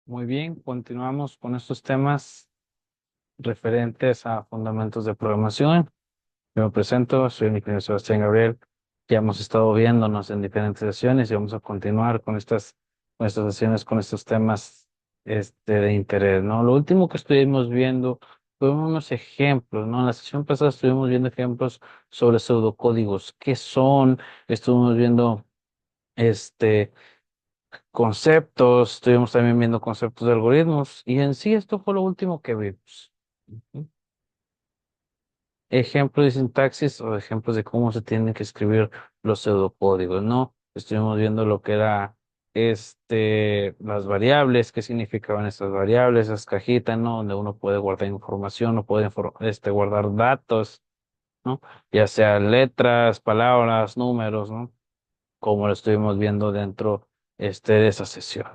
Muy bien, continuamos con estos temas referentes a fundamentos de programación. Yo me presento, soy el ingeniero Sebastián Gabriel. Ya hemos estado viéndonos en diferentes sesiones y vamos a continuar con estas sesiones, con estos temas de interés, ¿no? Lo último que estuvimos viendo fueron unos ejemplos, ¿no? En la sesión pasada estuvimos viendo ejemplos sobre pseudocódigos. ¿Qué son? Estuvimos viendo este conceptos, estuvimos también viendo conceptos de algoritmos y en sí esto fue lo último que vimos. Ujú. Ejemplos de sintaxis o ejemplos de cómo se tienen que escribir los pseudocódigos, ¿no? Estuvimos viendo lo que era las variables, qué significaban estas variables, esas cajitas, ¿no? Donde uno puede guardar información, o puede guardar datos, ¿no? Ya sea letras, palabras, números, ¿no? Como lo estuvimos viendo dentro de esa sesión.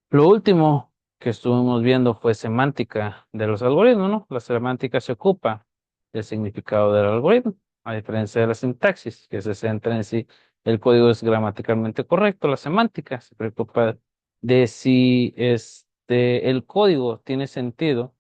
Lo último que estuvimos viendo fue semántica de los algoritmos, ¿no? La semántica se ocupa del significado del algoritmo, a diferencia de la sintaxis, que se centra en si el código es gramaticalmente correcto. La semántica se preocupa de si el código tiene sentido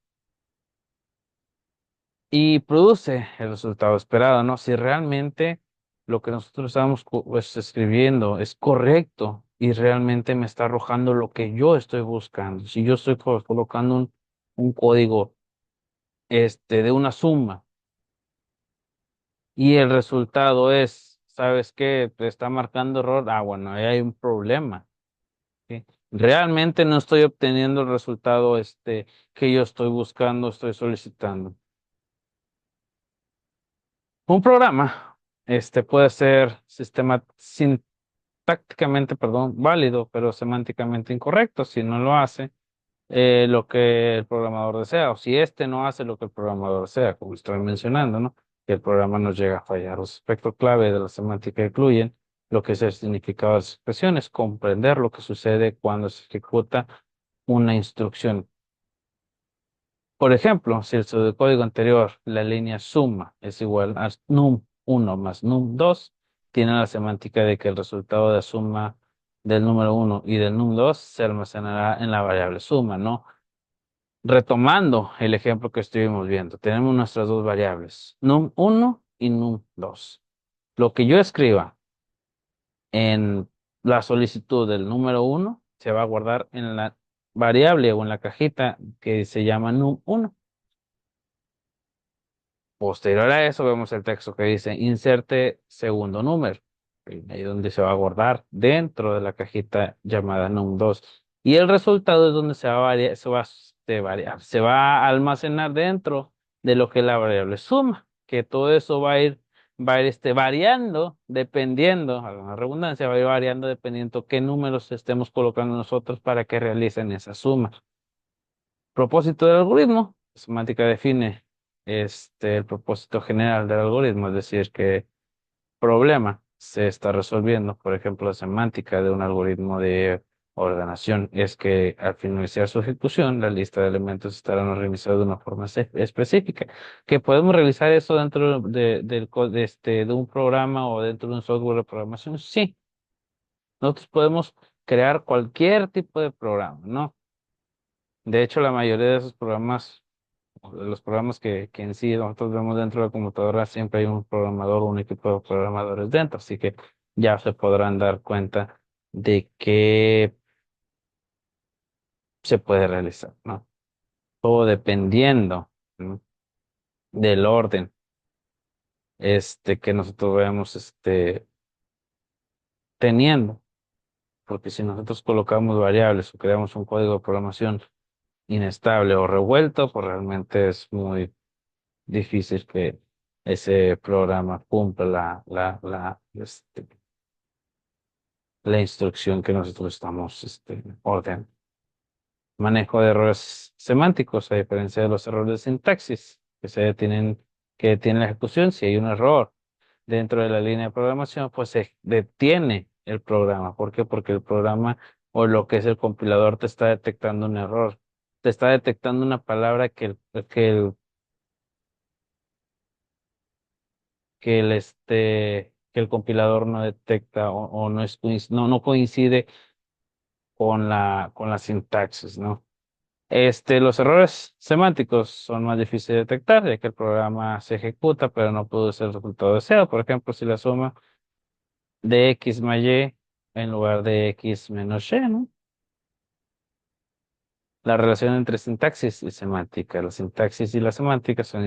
y produce el resultado esperado, ¿no? Si realmente lo que nosotros estamos pues, escribiendo es correcto y realmente me está arrojando lo que yo estoy buscando. Si yo estoy colocando un código de una suma y el resultado es, ¿sabes qué? Te está marcando error. Ah, bueno, ahí hay un problema. ¿Sí? Realmente no estoy obteniendo el resultado que yo estoy buscando, estoy solicitando. Un programa, puede ser sintácticamente, perdón, válido, pero semánticamente incorrecto si no lo hace lo que el programador desea, o si no hace lo que el programador desea, como estoy mencionando, ¿no? Que el programa nos llega a fallar. Los aspectos clave de la semántica incluyen lo que es el significado de las expresiones, comprender lo que sucede cuando se ejecuta una instrucción. Por ejemplo, si el pseudocódigo anterior, la línea suma, es igual a num1 más num2, tiene la semántica de que el resultado de la suma del número uno y del num2 se almacenará en la variable suma, ¿no? Retomando el ejemplo que estuvimos viendo, tenemos nuestras dos variables, num1 y num2. Lo que yo escriba en la solicitud del número uno se va a guardar en la variable o en la cajita que se llama num1. Posterior a eso, vemos el texto que dice inserte segundo número, ahí donde se va a guardar dentro de la cajita llamada num2. Y el resultado es donde se va a almacenar dentro de lo que es la variable suma, que todo eso va a ir variando dependiendo, a la redundancia, va a ir variando dependiendo qué números estemos colocando nosotros para que realicen esa suma. Propósito del algoritmo. Semántica define el propósito general del algoritmo, es decir, qué problema se está resolviendo. Por ejemplo, la semántica de un algoritmo de ordenación es que al finalizar su ejecución, la lista de elementos estarán organizados de una forma específica. Que podemos realizar eso dentro de un programa o dentro de un software de programación. Sí, nosotros podemos crear cualquier tipo de programa, ¿no? De hecho, la mayoría de esos programas, o de los programas que en sí nosotros vemos dentro de la computadora, siempre hay un programador o un equipo de programadores dentro, así que ya se podrán dar cuenta de que se puede realizar, ¿no? Todo dependiendo, ¿no? Del orden que nosotros vayamos teniendo, porque si nosotros colocamos variables o creamos un código de programación inestable o revuelto, pues realmente es muy difícil que ese programa cumpla la instrucción que nosotros estamos ordenando. Manejo de errores semánticos, a diferencia de los errores de sintaxis, que tiene la ejecución. Si hay un error dentro de la línea de programación, pues se detiene el programa. ¿Por qué? Porque el programa o lo que es el compilador te está detectando un error. Te está detectando una palabra que el compilador no detecta o no no coincide con la sintaxis, ¿no? Los errores semánticos son más difíciles de detectar, ya que el programa se ejecuta, pero no produce el resultado deseado. Por ejemplo, si la suma de X más Y en lugar de X menos Y, ¿no? La relación entre sintaxis y semántica. La sintaxis y la semántica son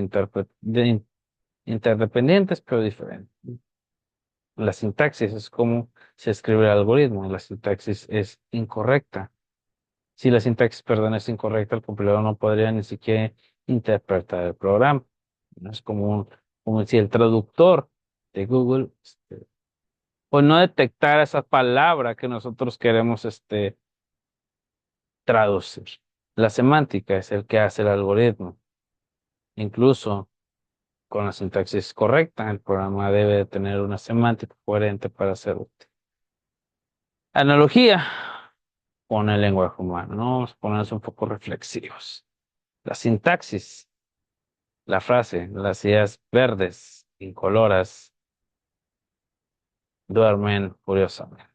interdependientes, pero diferentes. La sintaxis es como se escribe el algoritmo. La sintaxis es incorrecta. Si la sintaxis, perdón, es incorrecta, el compilador no podría ni siquiera interpretar el programa. No es como si el traductor de Google, pues no detectara esa palabra que nosotros queremos, traducir. La semántica es el que hace el algoritmo. Incluso con la sintaxis correcta, el programa debe de tener una semántica coherente para ser útil. Analogía con el lenguaje humano, ¿no? Vamos a ponernos un poco reflexivos. La sintaxis, la frase, las ideas verdes, incoloras, duermen furiosamente.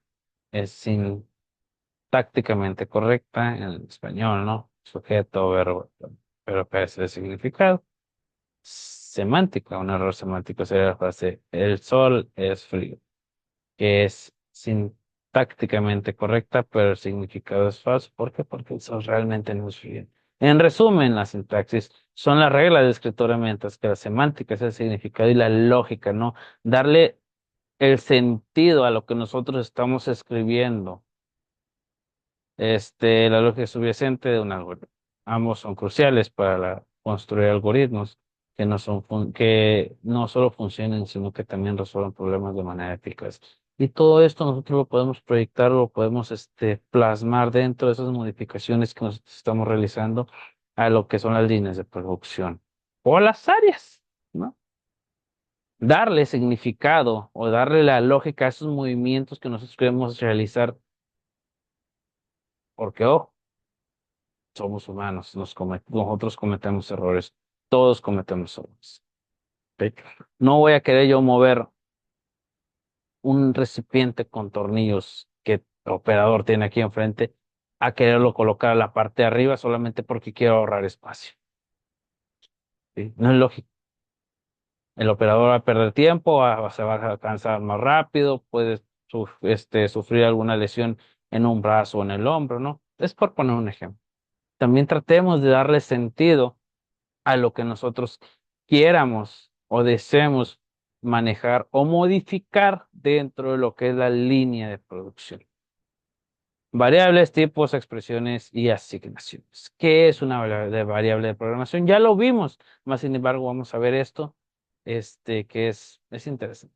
Es sintácticamente correcta en el español, ¿no? Sujeto, verbo, pero carece de significado. Semántica, un error semántico sería la frase, el sol es frío, que es sintácticamente correcta, pero el significado es falso. ¿Por qué? Porque el sol realmente no es frío. En resumen, la sintaxis son las reglas de escritura, mientras que la semántica es el significado y la lógica, ¿no? Darle el sentido a lo que nosotros estamos escribiendo. La lógica subyacente de un algoritmo. Ambos son cruciales para construir algoritmos que no solo funcionen, sino que también resuelvan problemas de manera eficaz. Y todo esto nosotros lo podemos proyectar, lo podemos plasmar dentro de esas modificaciones que nosotros estamos realizando a lo que son las líneas de producción o a las áreas, ¿no? Darle significado o darle la lógica a esos movimientos que nosotros queremos realizar, porque, ojo, somos humanos, nosotros cometemos errores, todos cometemos errores. ¿Ok? No voy a querer yo mover un recipiente con tornillos que el operador tiene aquí enfrente a quererlo colocar a la parte de arriba solamente porque quiero ahorrar espacio. ¿Sí? No es lógico. El operador va a perder tiempo, se va a cansar más rápido, puede sufrir alguna lesión en un brazo o en el hombro, ¿no? Es por poner un ejemplo. También tratemos de darle sentido a lo que nosotros quieramos o deseemos manejar o modificar dentro de lo que es la línea de producción. Variables, tipos, expresiones y asignaciones. ¿Qué es una variable de programación? Ya lo vimos, más sin embargo vamos a ver esto, que es interesante.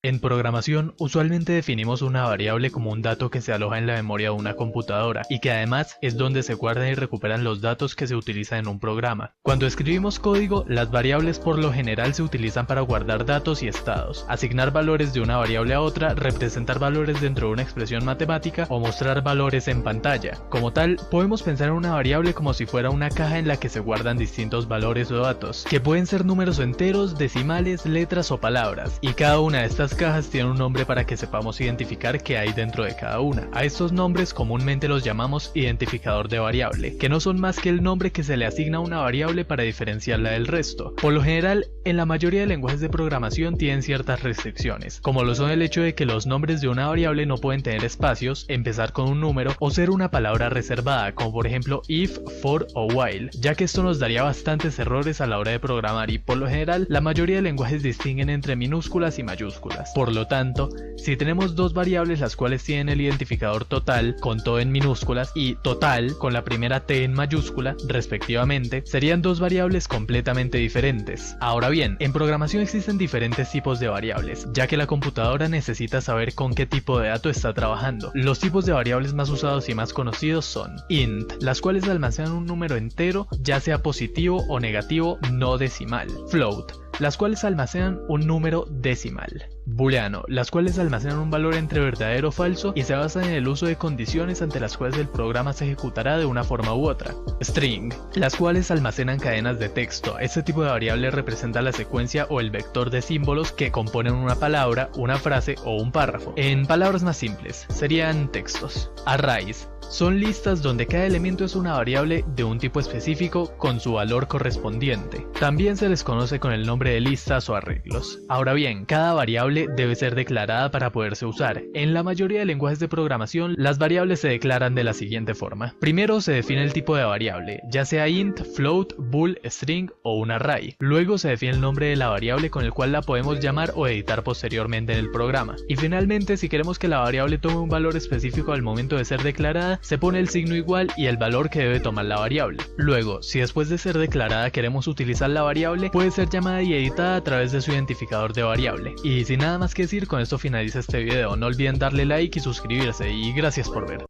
En programación, usualmente definimos una variable como un dato que se aloja en la memoria de una computadora y que además es donde se guardan y recuperan los datos que se utilizan en un programa. Cuando escribimos código, las variables por lo general se utilizan para guardar datos y estados, asignar valores de una variable a otra, representar valores dentro de una expresión matemática o mostrar valores en pantalla. Como tal, podemos pensar en una variable como si fuera una caja en la que se guardan distintos valores o datos, que pueden ser números enteros, decimales, letras o palabras, y cada una de estas cajas tiene un nombre para que sepamos identificar qué hay dentro de cada una. A estos nombres comúnmente los llamamos identificador de variable, que no son más que el nombre que se le asigna a una variable para diferenciarla del resto. Por lo general, en la mayoría de lenguajes de programación tienen ciertas restricciones, como lo son el hecho de que los nombres de una variable no pueden tener espacios, empezar con un número o ser una palabra reservada, como por ejemplo if, for o while, ya que esto nos daría bastantes errores a la hora de programar y por lo general la mayoría de lenguajes distinguen entre minúsculas y mayúsculas. Por lo tanto, si tenemos dos variables las cuales tienen el identificador total con todo en minúsculas y total con la primera T en mayúscula, respectivamente, serían dos variables completamente diferentes. Ahora bien, en programación existen diferentes tipos de variables, ya que la computadora necesita saber con qué tipo de dato está trabajando. Los tipos de variables más usados y más conocidos son int, las cuales almacenan un número entero, ya sea positivo o negativo no decimal; float, las cuales almacenan un número decimal. Booleano, las cuales almacenan un valor entre verdadero o falso y se basan en el uso de condiciones ante las cuales el programa se ejecutará de una forma u otra. String, las cuales almacenan cadenas de texto. Este tipo de variable representa la secuencia o el vector de símbolos que componen una palabra, una frase o un párrafo. En palabras más simples, serían textos. Arrays son listas donde cada elemento es una variable de un tipo específico con su valor correspondiente. También se les conoce con el nombre de listas o arreglos. Ahora bien, cada variable debe ser declarada para poderse usar. En la mayoría de lenguajes de programación, las variables se declaran de la siguiente forma. Primero se define el tipo de variable, ya sea int, float, bool, string o un array. Luego se define el nombre de la variable con el cual la podemos llamar o editar posteriormente en el programa. Y finalmente, si queremos que la variable tome un valor específico al momento de ser declarada, se pone el signo igual y el valor que debe tomar la variable. Luego, si después de ser declarada queremos utilizar la variable, puede ser llamada y editada a través de su identificador de variable. Y sin nada más que decir, con esto finaliza este video. No olviden darle like y suscribirse, y gracias por ver.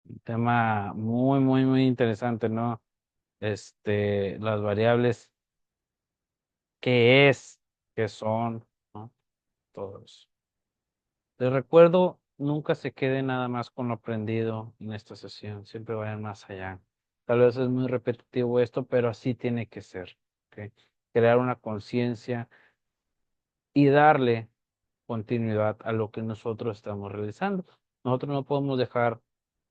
Un tema muy, muy, muy interesante, ¿no? Las variables, qué es, qué son, ¿no? Todo eso. Les recuerdo, nunca se quede nada más con lo aprendido en esta sesión, siempre vayan más allá. Tal vez es muy repetitivo esto, pero así tiene que ser, ¿ok? Crear una conciencia y darle continuidad a lo que nosotros estamos realizando. Nosotros no podemos dejar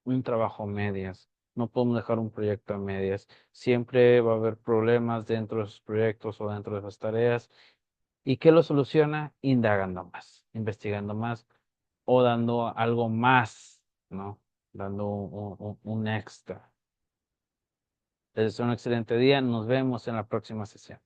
un trabajo a medias, no podemos dejar un proyecto a medias. Siempre va a haber problemas dentro de esos proyectos o dentro de esas tareas. ¿Y qué lo soluciona? Indagando más, investigando más o dando algo más, ¿no? Dando un extra. Les deseo un excelente día. Nos vemos en la próxima sesión.